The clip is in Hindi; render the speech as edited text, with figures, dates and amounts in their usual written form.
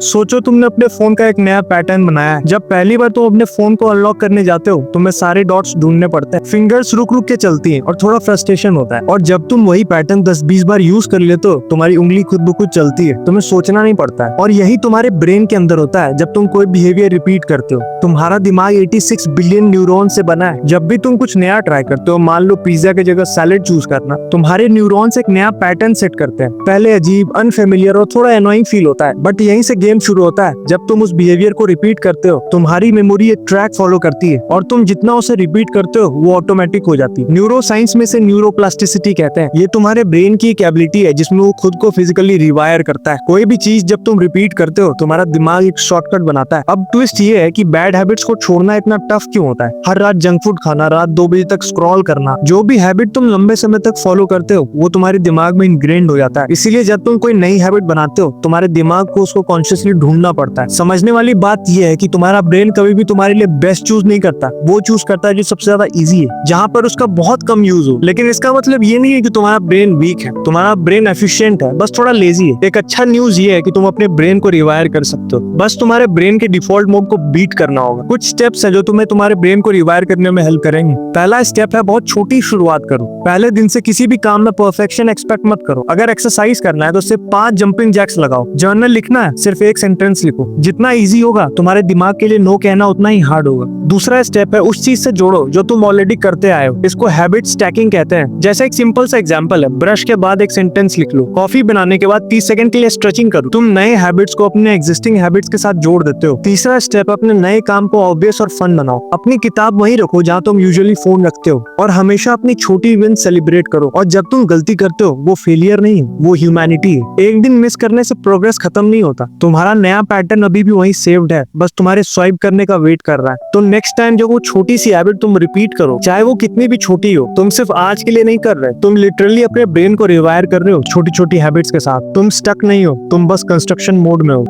सोचो तुमने अपने फोन का एक नया पैटर्न बनाया है। जब पहली बार तुम अपने फोन को अनलॉक करने जाते हो तुम्हें सारे डॉट्स ढूंढने पड़ते हैं, फिंगर्स रुक रुक के चलती हैं और थोड़ा फ्रस्ट्रेशन होता है। और जब तुम वही पैटर्न 10-20 बार यूज कर लेते हो तुम्हारी उंगली खुद ब खुद चलती है, तुम्हें सोचना नहीं पड़ता है। और यही तुम्हारे ब्रेन के अंदर होता है। जब तुम कोई बिहेवियर रिपीट करते हो, तुम्हारा दिमाग 86 बिलियन न्यूरॉन से बना है। जब भी तुम कुछ नया ट्राई करते हो, मान लो पिज्जा की जगह सैलेड चूज करना, तुम्हारे न्यूरॉन्स एक नया पैटर्न सेट करते हैं। पहले अजीब, अनफेमिलियर और थोड़ा एनोइंग फील होता है, बट यहीं से गेम शुरू होता है। जब तुम उस बिहेवियर को रिपीट करते हो तुम्हारी मेमोरी एक ट्रैक फॉलो करती है और तुम जितना उसे रिपीट करते हो वो ऑटोमेटिक हो जाती है। न्यूरो साइंस में से न्यूरोप्लास्टिसिटी कहते हैं। ये तुम्हारे ब्रेन की एक एबिलिटी है जिसमें वो खुद को फिजिकली रिवायर करता है। कोई भी चीज जब तुम रिपीट करते हो तुम्हारा दिमाग एक शॉर्टकट बनाता है। अब ट्विस्ट ये है कि बैड हैबिट्स को छोड़ना इतना टफ क्यों होता है। हर रात जंक फूड खाना, रात 2 बजे तक स्क्रॉल करना, जो भी हैबिट तुम लंबे समय तक फॉलो करते हो वो तुम्हारे दिमाग में इनग्रेन्ड हो जाता है। इसीलिए जब तुम कोई नई हैबिट बनाते हो तुम्हारे दिमाग को उसको कॉन्शियसली ढूंढना पड़ता है। समझने वाली बात यह है कि तुम्हारा ब्रेन कभी भी तुम्हारे लिए बेस्ट चूज नहीं करता, वो चूज करता है जो सबसे ज्यादा इजी है, जहाँ पर उसका बहुत कम यूज हो। लेकिन इसका मतलब ये नहीं है कि तुम्हारा ब्रेन वीक है, तुम्हारा ब्रेन एफिशिएंट है, बस थोड़ा लेजी है। एक अच्छा न्यूज ये है कि तुम अपने ब्रेन को रिवायर कर सकते हो, बस तुम्हारे ब्रेन के डिफॉल्ट मोड को बीट करना होगा। कुछ स्टेप्स है जो तुम्हें तुम्हारे ब्रेन को रिवायर करने में हेल्प करेंगे। पहला स्टेप है बहुत छोटी शुरुआत करो। पहले दिन से किसी भी काम में परफेक्शन एक्सपेक्ट मत करो। अगर एक्सरसाइज करना है तो सिर्फ 5 जंपिंग जैक्स लगाओ। जर्नल लिखना है सिर्फ 1 सेंटेंस लिखो। जितना इजी होगा तुम्हारे दिमाग के लिए नो कहना उतना ही हार्ड होगा। दूसरा स्टेप है उस चीज से जोड़ो जो तुम ऑलरेडी करते आए हो। इसको हैबिट स्टैकिंग कहते हैं। जैसे एक सिंपल सा एग्जांपल है, ब्रश के बाद 1 सेंटेंस लिख लो, कॉफी बनाने के बाद 30 सेकंड के लिए स्ट्रेचिंग करो। तुम नए हैबिट्स को अपने एग्जिस्टिंग हैबिट्स के साथ जोड़ देते हो। तीसरा स्टेप अपने नए काम को ऑब्वियस और फन बनाओ। अपनी किताब वहीं रखो जहाँ तुम यूजुअली फोन रखते हो और हमेशा अपनी छोटी विन सेलिब्रेट करो। और जब तुम गलती करते हो वो फेलियर नहीं, वो ह्यूमैनिटी है। एक दिन मिस करने से प्रोग्रेस खत्म नहीं होता। तुम्हारा नया पैटर्न अभी भी वहीं सेव्ड है, बस तुम्हारे स्वाइप करने का वेट कर रहा है। तो नेक्स्ट टाइम जब वो छोटी सी हैबिट तुम रिपीट करो, चाहे वो कितनी भी छोटी हो, तुम सिर्फ आज के लिए नहीं कर रहे, तुम लिटरली अपने ब्रेन को रिवायर कर रहे हो छोटी छोटी हैबिट्स के साथ। तुम स्टक नहीं हो, तुम बस कंस्ट्रक्शन मोड में हो।